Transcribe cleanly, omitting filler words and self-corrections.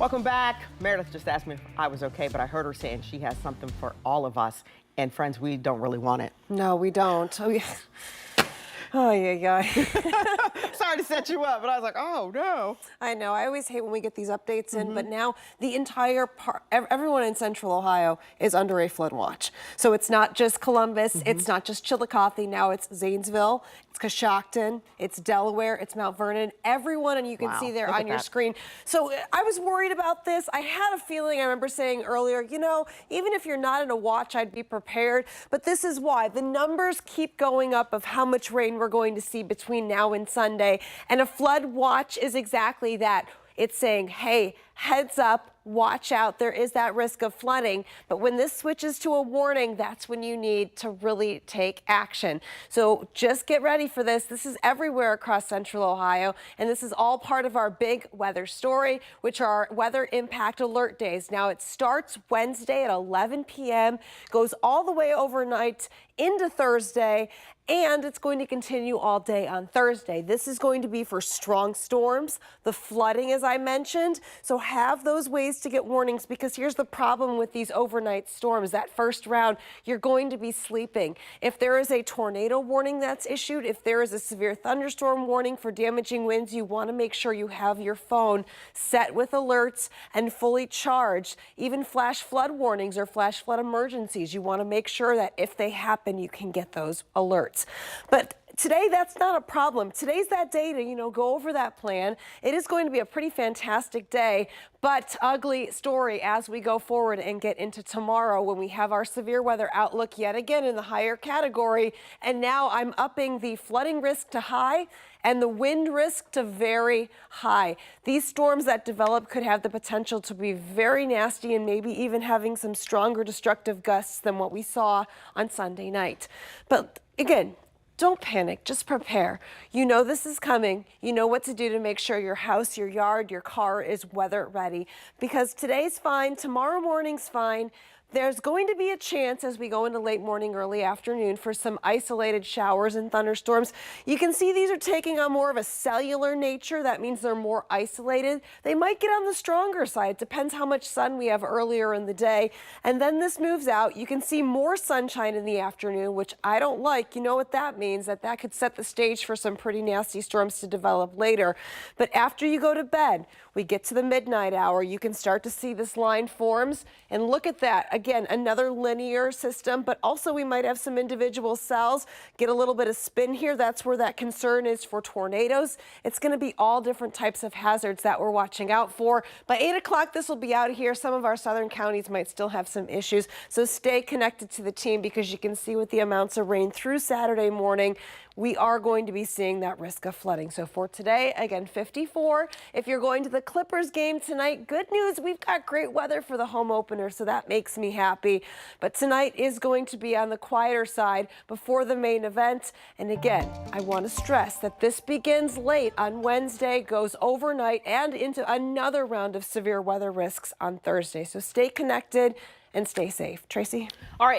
Welcome back. Meredith just asked me if I was okay, but I heard her saying she has something for all of us. And friends, we don't really want it. No, we don't. Oh, yeah. Oh, yeah. Sorry to set you up, but I was like, oh, no. I know. I always hate when we get these updates in, but now the entire everyone in Central Ohio is under a flood watch. So it's not just Columbus, it's not just Chillicothe, now it's Zanesville, it's Coshocton, it's Delaware, it's Mount Vernon, everyone, and you can see there on your screen. So I was worried about this. I had a feeling, I remember saying earlier, you know, even if you're not in a watch, I'd be prepared. But this is why. The numbers keep going up of how much rain we're going to see between now and Sunday. And a flood watch is exactly that. It's saying, hey, heads up, watch out, there is that risk of flooding. But when this switches to a warning, that's when you need to really take action. So just get ready for this. This is everywhere across Central Ohio, and this is all part of our big weather story, which are our weather impact alert days. Now it starts Wednesday at 11 p.m., goes all the way overnight into Thursday, and it's going to continue all day on Thursday. This is going to be for strong storms, the flooding, as I mentioned. So have those ways to get warnings, because here's the problem with these overnight storms. That first round, you're going to be sleeping. If there is a tornado warning that's issued, if there is a severe thunderstorm warning for damaging winds, you want to make sure you have your phone set with alerts and fully charged. Even flash flood warnings or flash flood emergencies, you want to make sure that if they happen, you can get those alerts. But today, that's not a problem. Today's that day to, go over that plan. It is going to be a pretty fantastic day, but ugly story as we go forward and get into tomorrow when we have our severe weather outlook yet again in the higher category. And now I'm upping the flooding risk to high and the wind risk to very high. These storms that develop could have the potential to be very nasty and maybe even having some stronger destructive gusts than what we saw on Sunday night. But again, don't panic, just prepare. You know this is coming. You know what to do to make sure your house, your yard, your car is weather ready. Because today's fine, tomorrow morning's fine. There's going to be a chance as we go into late morning, early afternoon for some isolated showers and thunderstorms. You can see these are taking on more of a cellular nature. That means they're more isolated. They might get on the stronger side. It depends how much sun we have earlier in the day. And then this moves out. You can see more sunshine in the afternoon, which I don't like. You know what that means, that could set the stage for some pretty nasty storms to develop later. But after you go to bed, we get to the midnight hour, you can start to see this line forms. And look at that. Again, another linear system, but also we might have some individual cells. Get a little bit of spin here. That's where that concern is for tornadoes. It's going to be all different types of hazards that we're watching out for. By 8 o'clock, this will be out of here. Some of our southern counties might still have some issues. So stay connected to the team, because you can see with the amounts of rain through Saturday morning, we are going to be seeing that risk of flooding. So for today, again, 54. If you're going to the Clippers game tonight, good news, we've got great weather for the home opener, so that makes me happy. But tonight is going to be on the quieter side before the main event. And again, I want to stress that this begins late on Wednesday, goes overnight, and into another round of severe weather risks on Thursday. So stay connected and stay safe. Tracy? All right.